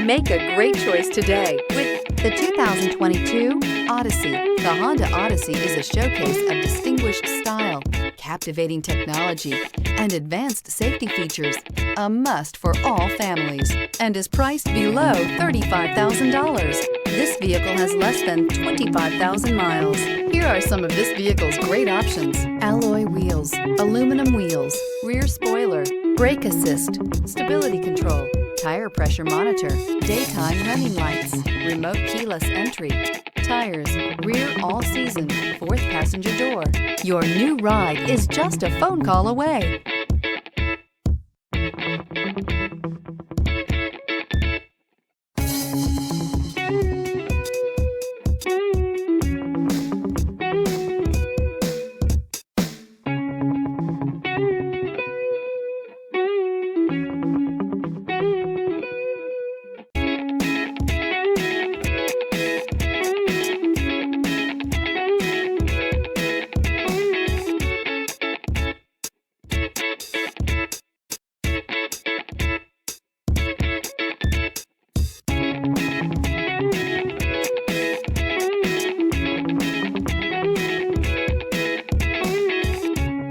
Make a great choice today with the 2022 Odyssey. The Honda Odyssey is a showcase of distinguished style, captivating technology, and advanced safety features, a must for all families, and is priced below $35,000. This vehicle has less than 25,000 miles. Here are some of this vehicle's great options: alloy wheels, aluminum wheels, rear spoiler, brake assist, stability control, tire pressure monitor, daytime running lights, remote keyless entry, tires, rear all-season, fourth passenger door. Your new ride is just a phone call away.